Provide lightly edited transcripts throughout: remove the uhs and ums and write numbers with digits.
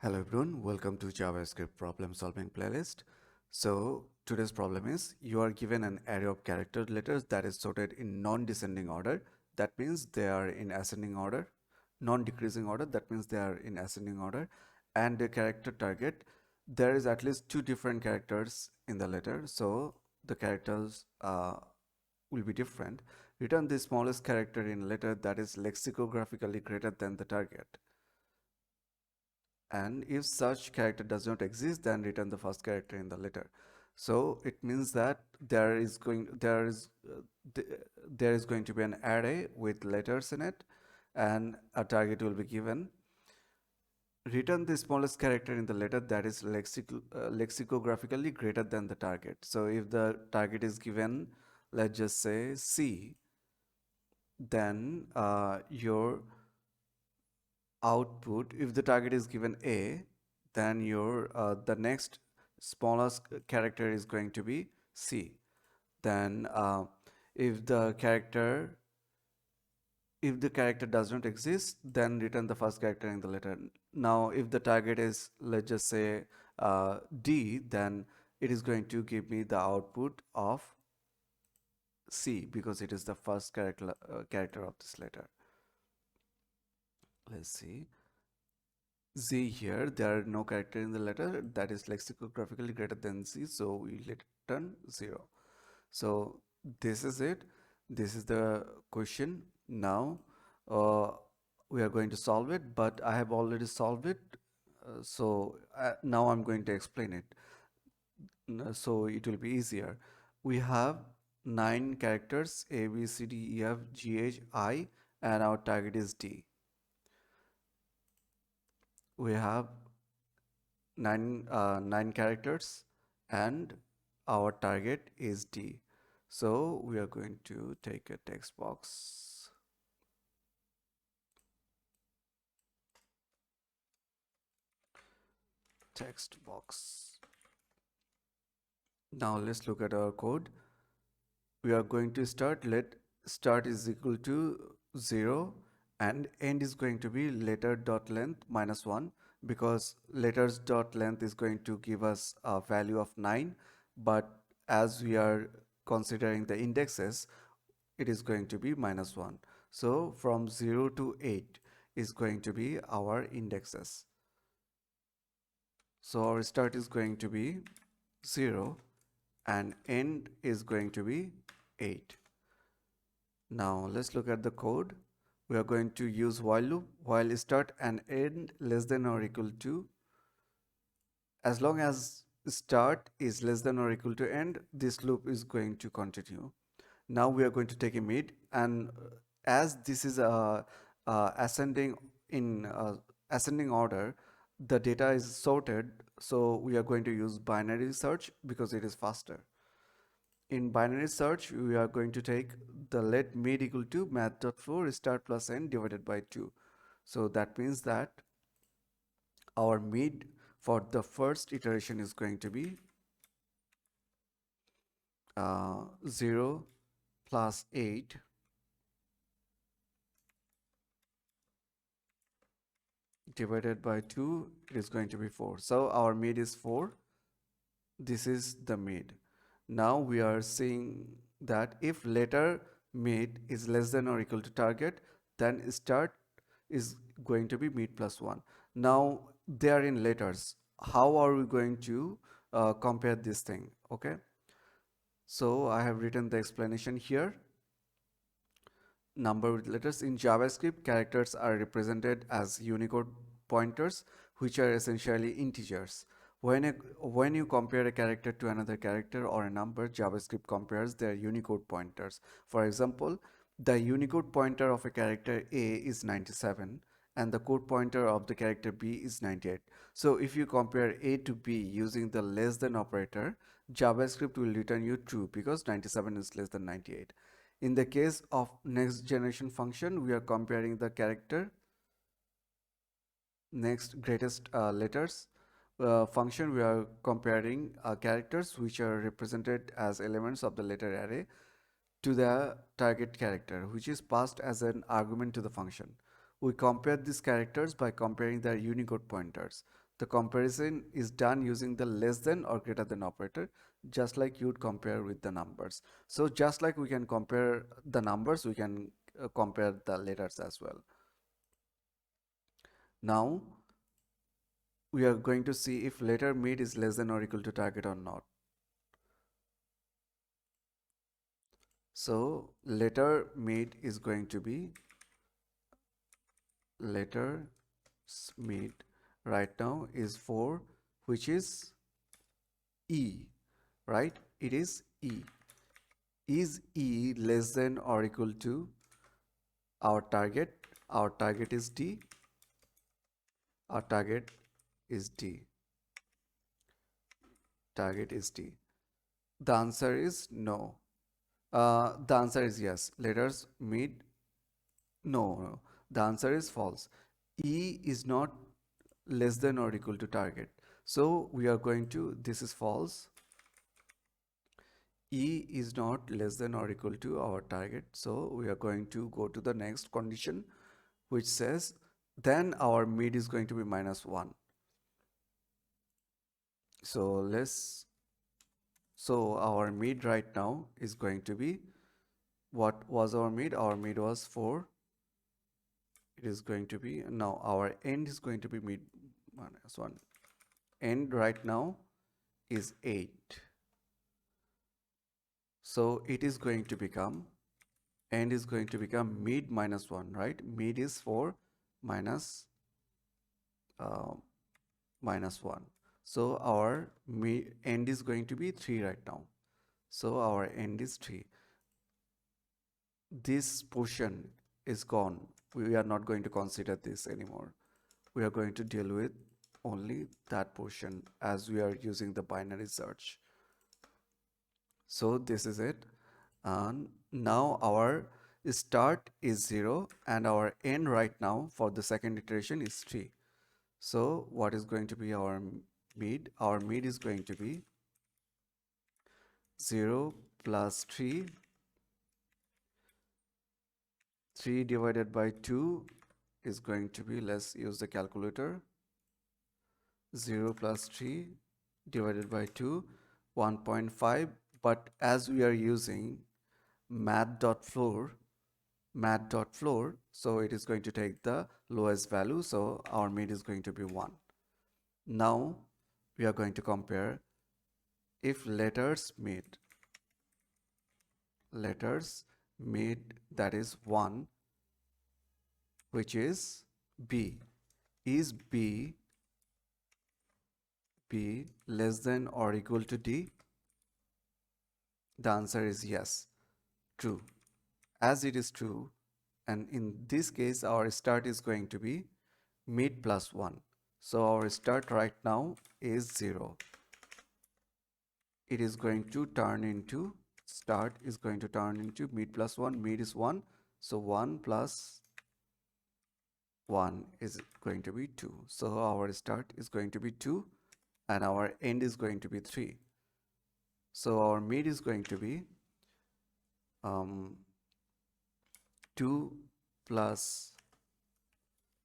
Hello everyone, welcome to JavaScript problem solving playlist. So today's problem is you are given an array of character letters that is sorted in non-descending order. That means they are in ascending order. Non-decreasing order, that means they are in ascending order. And the character target, there is at least two different characters in the letter. So the characters will be different. Return the smallest character in letter that is lexicographically greater than the target. And if such character does not exist, then return the first character in the letter. So it means that th there is going to be an array with letters in it, and a target will be given. Return the smallest character in the letter that is lexicographically greater than the target. So if the target is given, let's just say C, then your output, if the target is given A, then your the next smallest character is going to be C. Then if the character if the character does not exist, then return the first character in the letter. Now if the target is, let's just say D, then it is going to give me the output of C because it is the first character of this letter. Let's see. Z here, there are no character in the letter that is lexicographically greater than Z, so we return 0. So this is it. This is the question. Now uh, we are going to solve it, but I have already solved it. Now I'm going to explain it. So it will be easier. We have 9 characters A, B, C, D, E, F, G, H, I, and our target is D. We have nine characters and our target is D. So we are going to take a text box. Text box. Now let's look at our code. We are going to start, let start is equal to 0 and end is going to be letter dot length -1 because letters dot length is going to give us a value of 9, but as we are considering the indexes, it is going to be -1. So from 0 to 8 is going to be our indexes. So our start is going to be 0 and end is going to be 8. Now let's look at the code. We are going to use while loop, while start and end less than or equal to. As long as start is less than or equal to end, this loop is going to continue. Now we are going to take a mid, and as this is ascending in ascending order, the data is sorted, so we are going to use binary search because it is faster. In binary search, we are going to take the let mid equal to math.for start plus n divided by 2. So that means that our mid for the first iteration is going to be 0 plus 8 divided by 2, it is going to be 4. So our mid is 4. This is the mid. Now we are seeing that if letter mid is less than or equal to target, then start is going to be mid plus 1. Now they are in letters. How are we going to compare this thing? Okay. So I have written the explanation here. Number with letters in JavaScript, characters are represented as Unicode pointers, which are essentially integers. When you compare a character to another character or a number, JavaScript compares their Unicode pointers. For example, the Unicode pointer of a character A is 97 and the code pointer of the character B is 98. So if you compare A to B using the less than operator, JavaScript will return you true because 97 is less than 98. In the case of next generation function, we are comparing the character next greatest letters function. We are comparing characters which are represented as elements of the letter array to the target character, which is passed as an argument to the function. We compare these characters by comparing their Unicode pointers. The comparison is done using the less than or greater than operator, just like you'd compare with the numbers. So just like we can compare the numbers, we can compare the letters as well. Now we are going to see if letter mid is less than or equal to target or not. So letter mid is going to be letter mid right now is 4, which is E, right? It is E. Is E less than or equal to our target? Our target is D. Our target is D. Target is D. The answer is no. The answer is yes. Letters mid. No. The answer is false. E is not less than or equal to target. So we are going to, this is false. E is not less than or equal to our target. So we are going to go to the next condition, which says then our mid is going to be -1. So our mid right now is going to be, what was our mid? Our mid was 4. It is going to be, now our end is going to be mid -1. End right now is 8. So it is going to become, end is going to become mid -1, right? Mid is 4 minus -1. So our end is going to be 3 right now. So our end is 3. This portion is gone. We are not going to consider this anymore. We are going to deal with only that portion as we are using the binary search. So this is it. And now our start is 0 and our end right now for the second iteration is 3. So what is going to be our mid? Our mid is going to be 0 plus 3. 3 divided by 2 is going to be, let's use the calculator. 0 plus 3 divided by 2, 1.5. But as we are using math.floor, so it is going to take the lowest value. So our mid is going to be 1. Now we are going to compare if letters mid that is 1, which is B. Is B less than or equal to D? The answer is yes, true. As it is true, and in this case our start is going to be mid plus 1. So our start right now is 0. It is going to turn into, start is going to turn into mid plus 1. Mid is 1. So 1 plus 1 is going to be 2. So our start is going to be 2 and our end is going to be 3. So our mid is going to be 2 plus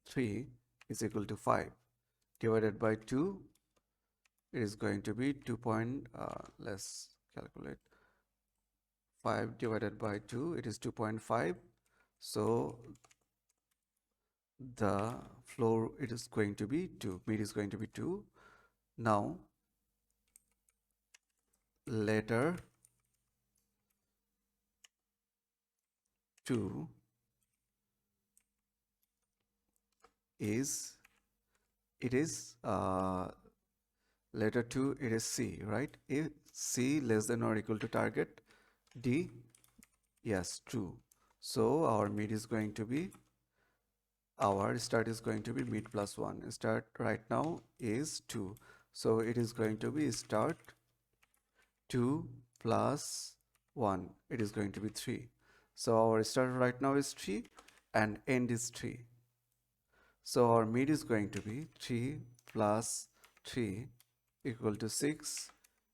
3 is equal to 5. Divided by 2, it is going to be 2 let's calculate. 5 divided by 2, it is 2.5. So the floor, it is going to be 2. Mid is going to be 2. Now letter 2 is, it is letter 2, it is C, right? If C less than or equal to target, D, yes, true. So our mid is going to be, our start is going to be mid plus 1. Start right now is 2. So it is going to be start 2 plus 1. It is going to be 3. So our start right now is 3 and end is 3. So our mid is going to be 3 plus 3 equal to 6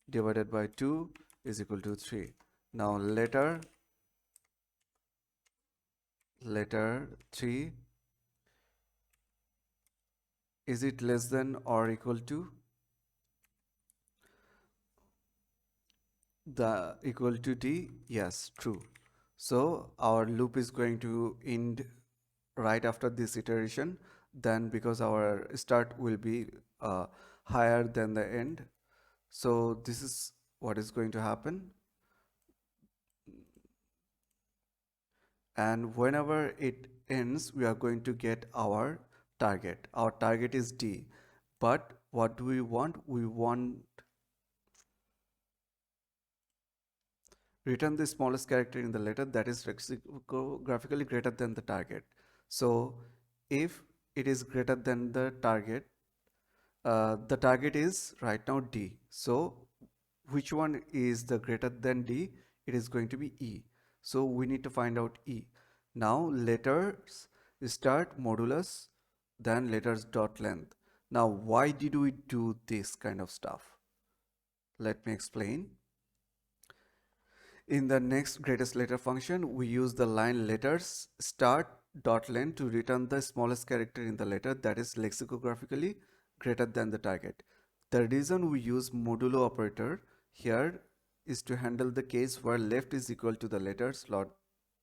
divided by 2 is equal to 3. Now letter 3 Is it less than or equal to the equal to D? Yes, true. So our loop is going to end right after this iteration. Then because our start will be higher than the end, so this is what is going to happen. And whenever it ends, we are going to get our target. Our target is D. But what do we want? We want return the smallest character in the letter that is graphically greater than the target. So if it is greater than the target is right now D. So which one is the greater than D? It is going to be E. So we need to find out E. Now letters start modulus, then letters dot length. Now why did we do this kind of stuff? Let me explain. In the next greatest letter function, we use the line letters start dot length to return the smallest character in the letter that is lexicographically greater than the target. The reason we use modulo operator here is to handle the case where left is equal to the letter slot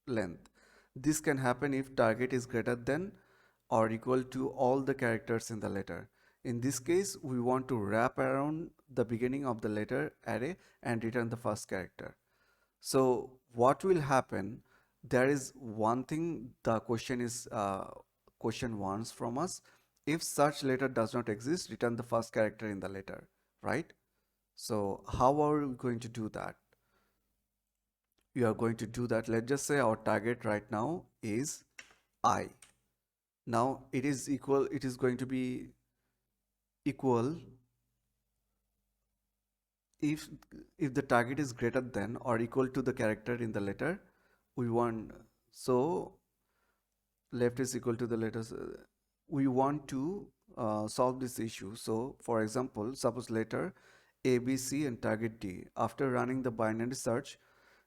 length. This can happen if target is greater than or equal to all the characters in the letter. In this case, we want to wrap around the beginning of the letter array and return the first character. So what will happen? There is one thing the question wants from us. If such letter does not exist, return the first character in the letter, right? So how are we going to do that? We are going to do that. Let's just say our target right now is I. Now it is equal. It is going to be equal if the target is greater than or equal to the character in the letter we want. So left is equal to the letters. We want to solve this issue. So for example, suppose letter A, B, C and target D. After running the binary search,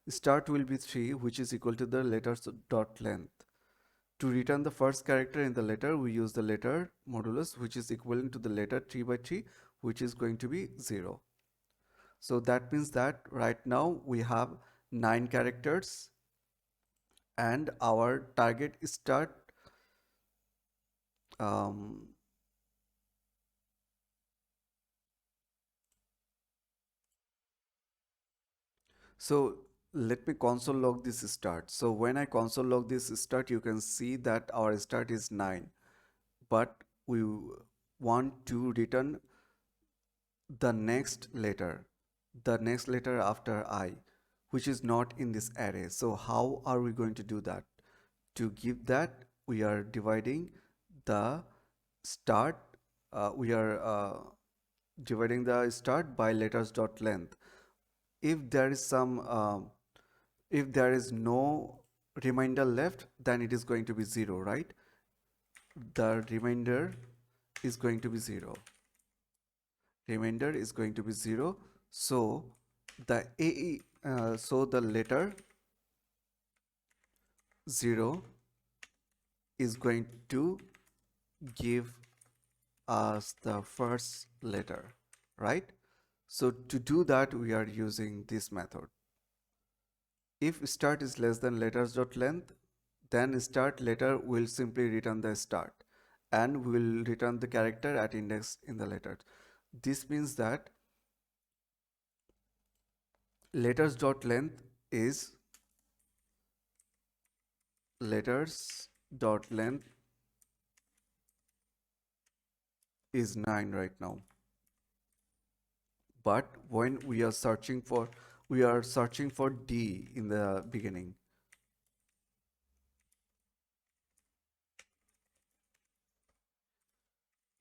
start will be 3, which is equal to the letters dot length. To return the first character in the letter, we use the letter modulus, which is equivalent to the letter 3 by 3, which is going to be 0. So that means that right now we have 9 characters and our target start um, so let me console log this start. So when I console log this start, you can see that our start is 9, but we want to return the next letter after I, which is not in this array. So how are we going to do that? To give that, we are dividing the start, we are dividing the start by letters dot length. If there is some, if there is no remainder left, then it is going to be 0, right? The remainder is going to be 0. Remainder is going to be 0. So the so the letter 0 is going to give us the first letter, right? So to do that, we are using this method. If start is less than letters dot length, then start letter will simply return the start and we will return the character at index in the letter. This means that letters dot length is letters dot length is 9 right now. But when we are searching for D in the beginning.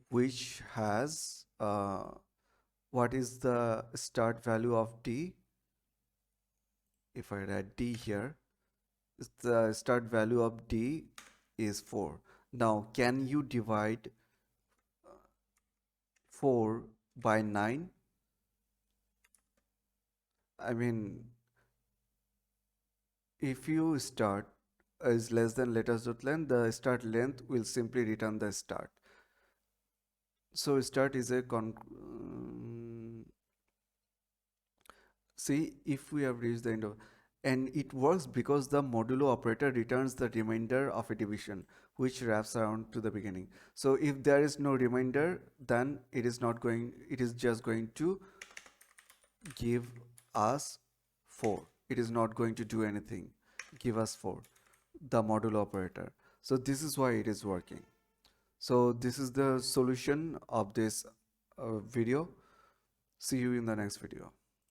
Which has what is the start value of D? If I write D here, the start value of D is 4. Now, can you divide 4 by 9? I mean, if you start is less than letters dot length, the start length will simply return the start. So start is a see if we have reached the end of, and it works because the modulo operator returns the remainder of a division which wraps around to the beginning. So if there is no remainder, then it is not going, it is just going to give us 4. It is not going to do anything, give us 4, the modulo operator. So this is why it is working. So this is the solution of this video. See you in the next video.